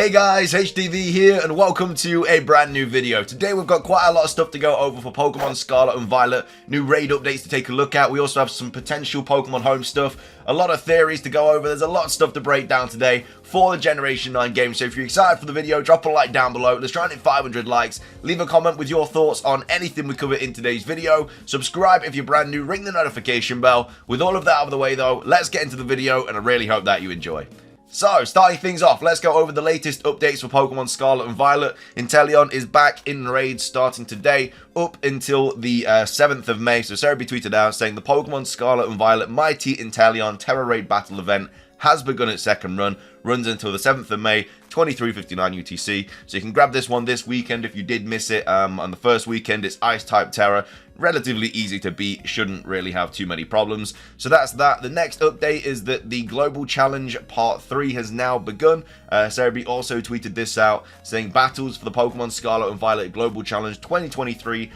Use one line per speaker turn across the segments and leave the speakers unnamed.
Hey guys, HDvee here and welcome to a brand new video. Today we've got quite a lot of stuff to go over for Pokemon Scarlet and Violet, new raid updates to take a look at. We also have some potential Pokemon Home stuff, a lot of theories to go over. There's a lot of stuff to break down today for the Generation 9 game. So if you're excited for the video, drop a like down below. Let's try and hit 500 likes. Leave a comment with your thoughts on anything we cover in today's video. Subscribe if you're brand new, ring the notification bell. With all of that out of the way though, let's get into the video and I really hope that you enjoy. So, starting things off, let's go over the latest updates for Pokemon Scarlet and Violet. Inteleon is back in raids starting today up until the 7th of May. So, HDvee tweeted out saying the Pokemon Scarlet and Violet Mighty Inteleon Terra Raid Battle event has begun its second run. Runs until the 7th of May, 23:59 UTC. So you can grab this one this weekend if you did miss it. On the first weekend, it's Ice-type Terra. Relatively easy to beat, shouldn't really have too many problems. So that's that. The next update is that the Global Challenge Part 3 has now begun. HDvee also tweeted this out, saying battles for the Pokemon Scarlet and Violet Global Challenge 2023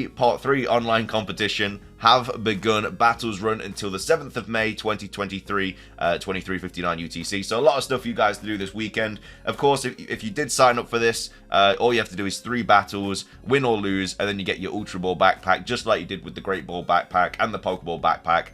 Part 3 online competition have begun. Battles run until the 7th of May 2023, 23:59 UTC. So a lot of stuff for you guys to do this weekend. Of course, if you did sign up for this, all you have to do is 3 battles, win or lose, and then you get your Ultra Ball backpack, just like you did with the Great Ball backpack and the Pokeball backpack.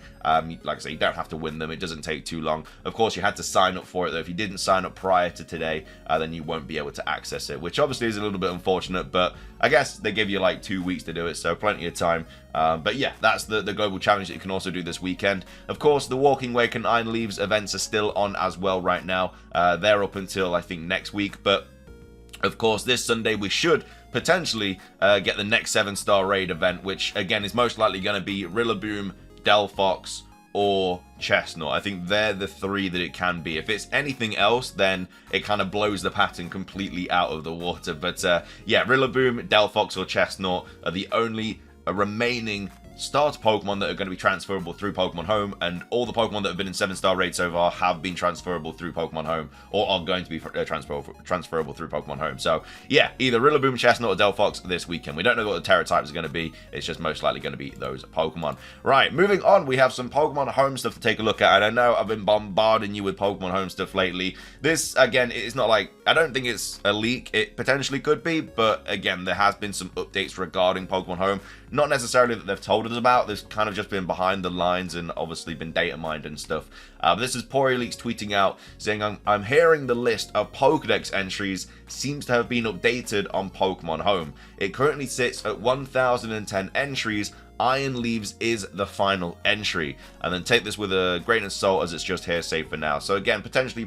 Like I say, you don't have to win them. It doesn't take too long. Of course, you had to sign up for it, though. If you didn't sign up prior to today, then you won't be able to access it, which obviously is a little bit unfortunate, but I guess they give you like 2 weeks to do it, so plenty of time. But yeah, that's the global challenge that you can also do this weekend. Of course, the Walking Wake and Iron Leaves events are still on as well right now. They're up until, I think, next week, but of course, this Sunday we should potentially get the next 7-star raid event, which again is most likely going to be Rillaboom, Delphox, or Chestnut. I think they're the 3 that it can be. If it's anything else, then it kind of blows the pattern completely out of the water. But yeah, Rillaboom, Delphox, or Chestnut are the only remaining starter Pokemon that are going to be transferable through Pokemon Home, and all the Pokemon that have been in 7-star raids so far have been transferable through Pokemon Home, or are going to be transferable through Pokemon Home. So yeah, either Rillaboom, Chestnut, or Delphox this weekend. We don't know what the Terra types are going to be. It's just most likely going to be those Pokemon. Right, moving on, we have some Pokemon Home stuff to take a look at, and I know I've been bombarding you with Pokemon Home stuff lately. This, again, it's not like, I don't think it's a leak. It potentially could be, but again, there has been some updates regarding Pokemon Home. Not necessarily that they've told us about. There's kind of just been behind the lines and obviously been data mined and stuff. This is Poryleaks tweeting out saying, I'm hearing the list of Pokedex entries seems to have been updated on Pokemon Home. It currently sits at 1010 entries. Iron Leaves is the final entry. And then take this with a grain of salt as it's just hearsay for now. So again, potentially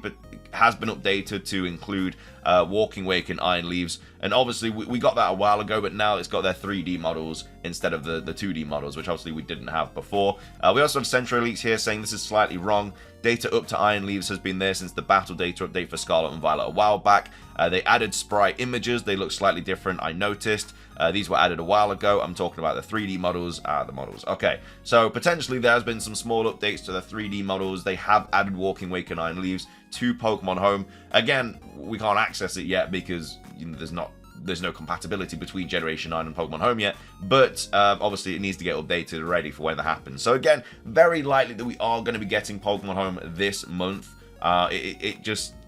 has been updated to include Walking Wake and Iron Leaves. And obviously we got that a while ago, but now it's got their 3D models instead of the 2D models, which obviously we didn't have before. We also have Central Leaks here saying this is slightly wrong. Data up to Iron Leaves has been there since the battle data update for Scarlet and Violet a while back. They added sprite images. They look slightly different, I noticed. These were added a while ago. I'm talking about the 3D models. The models. Okay, so potentially there has been some small updates to the 3D models. They have added Walking Wake and Iron Leaves to Pokemon Home. Again, we can't access it yet because there's no compatibility between Generation 9 and Pokemon Home yet, but obviously it needs to get updated ready for when that happens. So again, very likely that we are going to be getting Pokemon Home this month.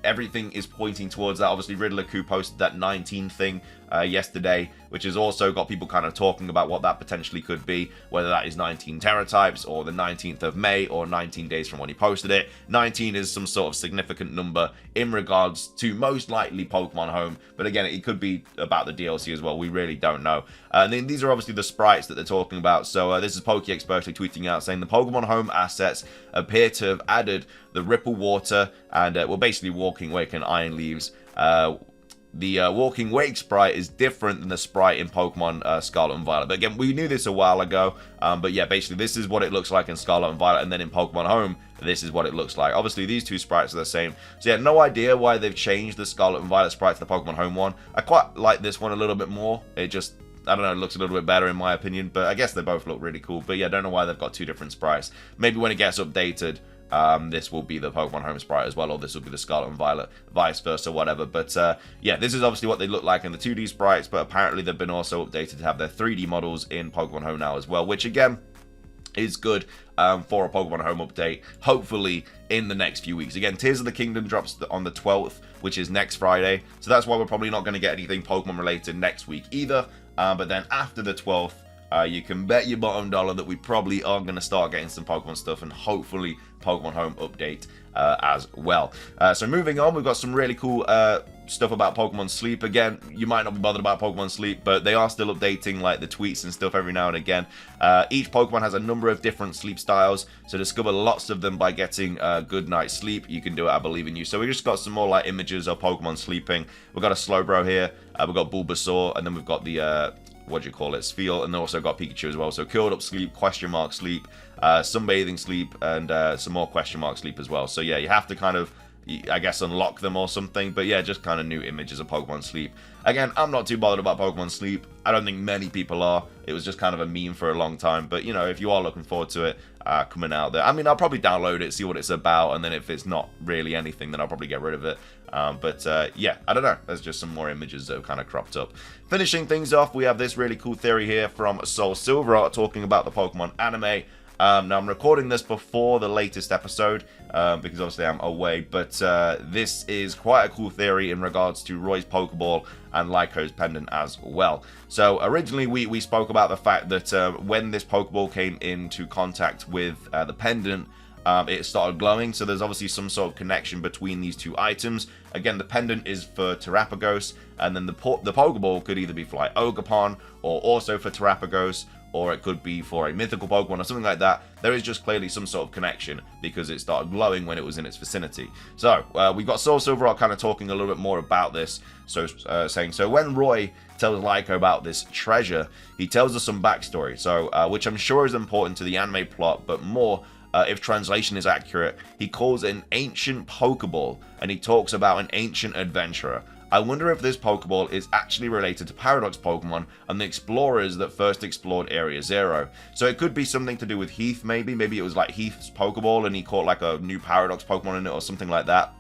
Everything is pointing towards that. Obviously, Riddler-Ku posted that 19 thing yesterday, which has also got people kind of talking about what that potentially could be, whether that is 19 Terra types, or the 19th of May, or 19 days from when he posted it. 19 is some sort of significant number in regards to most likely Pokemon Home, but again, it could be about the DLC as well. We really don't know. And then these are obviously the sprites that they're talking about. So this is PokéExpertly tweeting out saying the Pokemon Home assets appear to have added the Ripple Water and, well, basically Walking Wake and Iron Leaves. The Walking Wake sprite is different than the sprite in Pokemon Scarlet and Violet. But again, we knew this a while ago. But yeah, basically this is what it looks like in Scarlet and Violet. And then in Pokemon Home, this is what it looks like. Obviously, these two sprites are the same. So yeah, no idea why they've changed the Scarlet and Violet sprite to the Pokemon Home one. I quite like this one a little bit more. It just, I don't know, it looks a little bit better in my opinion. But I guess they both look really cool. But yeah, I don't know why they've got 2 different sprites. Maybe when it gets updated, this will be the Pokemon Home sprite as well, or this will be the Scarlet and Violet, vice versa, whatever. But yeah, this is obviously what they look like in the 2D sprites, but apparently they've been also updated to have their 3D models in Pokemon Home now as well, which again, is good for a Pokemon Home update, hopefully in the next few weeks. Again, Tears of the Kingdom drops on the 12th, which is next Friday, so that's why we're probably not going to get anything Pokemon related next week either. But then after the 12th, you can bet your bottom dollar that we probably are going to start getting some Pokemon stuff, and hopefully Pokemon Home update as well. So moving on, we've got some really cool stuff about Pokemon Sleep. Again, you might not be bothered about Pokemon Sleep, but they are still updating like the tweets and stuff every now and again. Each Pokemon has a number of different sleep styles, so discover lots of them by getting a good night's sleep. You can do it, I believe in you. So we just got some more like images of Pokemon sleeping. We've got a Slowbro here, we've got Bulbasaur, and then we've got the what do you call it, Spheal, and then also got Pikachu as well. So curled up sleep, question mark sleep, sunbathing sleep, and some more question mark sleep as well. So yeah, you have to kind of, I guess, unlock them or something. But yeah, just kind of new images of Pokemon Sleep. Again, I'm not too bothered about Pokemon Sleep. I don't think many people are. It was just kind of a meme for a long time. But, you know, if you are looking forward to it coming out there, I mean, I'll probably download it, see what it's about. And then if it's not really anything, then I'll probably get rid of it. Yeah, I don't know. There's just some more images that have kind of cropped up. Finishing things off, we have this really cool theory here from Soul Silver talking about the Pokemon anime. Now, I'm recording this before the latest episode because obviously I'm away, but this is quite a cool theory in regards to Roy's Pokeball and Lyco's pendant as well. So originally we spoke about the fact that when this Pokeball came into contact with the pendant, it started glowing, so there's obviously some sort of connection between these two items. Again, the pendant is for Terrapagos, and then the Pokeball could either be for like Ogerpon, or also for Terrapagos, or it could be for a mythical Pokemon or something like that. There is just clearly some sort of connection because it started glowing when it was in its vicinity. So we've got Soul Silver kind of talking a little bit more about this. So saying, so when Roy tells Lyco about this treasure, he tells us some backstory. So which I'm sure is important to the anime plot, but more if translation is accurate, he calls it an ancient Pokeball, and he talks about an ancient adventurer. I wonder if this Pokeball is actually related to Paradox Pokemon and the explorers that first explored Area Zero. So it could be something to do with Heath, maybe it was like Heath's Pokeball and he caught like a new Paradox Pokemon in it or something like that.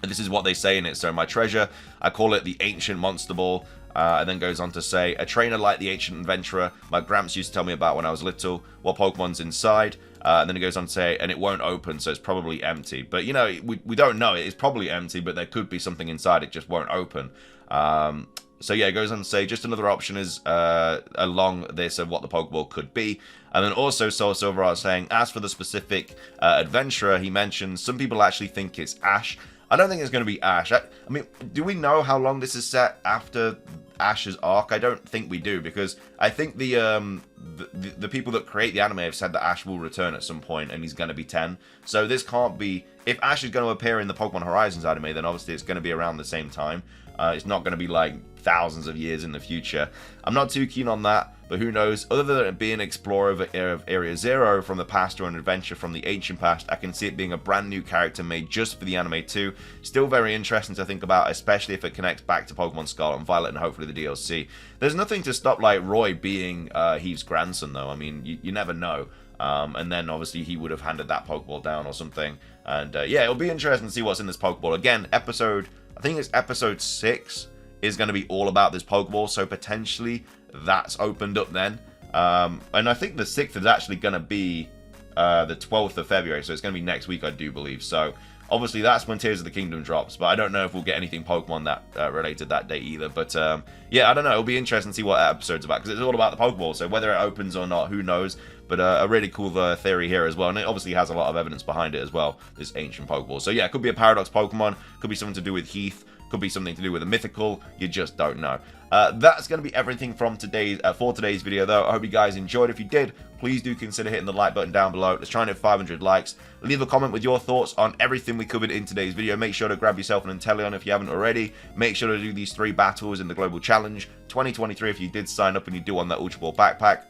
And this is what they say in it. So my treasure, I call it the Ancient Monster Ball. And then goes on to say, a trainer like the ancient adventurer my gramps used to tell me about when I was little, what Pokemon's inside. And then it goes on to say, and it won't open, so it's probably empty. But, you know, we don't know. It's probably empty, but there could be something inside. It just won't open. So, yeah, it goes on to say, just another option is along this of what the Pokeball could be. And then also Soul Silver is saying, as for the specific adventurer, he mentions some people actually think it's Ash. I don't think it's going to be Ash. I mean, do we know how long this is set after Ash's arc? I don't think we do, because I think the people that create the anime have said that Ash will return at some point and he's going to be 10. So this can't be... If Ash is going to appear in the Pokemon Horizons anime, then obviously it's going to be around the same time. It's not going to be like thousands of years in the future. I'm not too keen on that, but who knows? Other than it being an explorer of Area Zero from the past or an adventure from the ancient past, I can see it being a brand new character made just for the anime too. Still very interesting to think about, especially if it connects back to Pokemon Scarlet and Violet and hopefully the DLC. There's nothing to stop like Roy being Heath's grandson though. I mean, you never know. And then obviously he would have handed that Pokeball down or something. And yeah, it'll be interesting to see what's in this Pokeball. Again, I think it's episode 6 is going to be all about this Pokeball, so potentially that's opened up then. And I think the 6th is actually going to be the 12th of February, so it's going to be next week, I do believe. So obviously that's when Tears of the Kingdom drops, but I don't know if we'll get anything Pokemon that related that day either. But yeah, I don't know. It'll be interesting to see what that episode's about, because it's all about the Pokeball, so whether it opens or not, who knows. But a really cool theory here as well, and it obviously has a lot of evidence behind it as well, this ancient Pokeball. So yeah, it could be a Paradox Pokemon, could be something to do with Heath, could be something to do with a mythical, you just don't know. That's going to be everything from today's video though. I hope you guys enjoyed. If you did, please do consider hitting the like button down below. Let's try and hit 500 likes. Leave a comment with your thoughts on everything we covered in today's video. Make sure to grab yourself an Inteleon if you haven't already. Make sure to do these 3 battles in the Global Challenge 2023 if you did sign up and you do want that Ultra Ball backpack.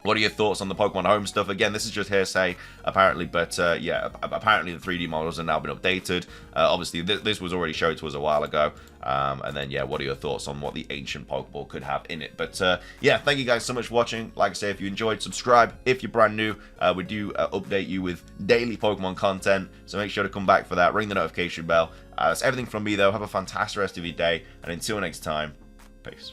What are your thoughts on the Pokemon Home stuff? Again, this is just hearsay, apparently, but yeah, apparently the 3D models have now been updated. Obviously, this was already shown to us a while ago. And then, yeah, what are your thoughts on what the ancient Pokeball could have in it? But yeah, thank you guys so much for watching. Like I say, if you enjoyed, subscribe. If you're brand new, we do update you with daily Pokemon content, so make sure to come back for that. Ring the notification bell. That's everything from me, though. Have a fantastic rest of your day, and until next time, peace.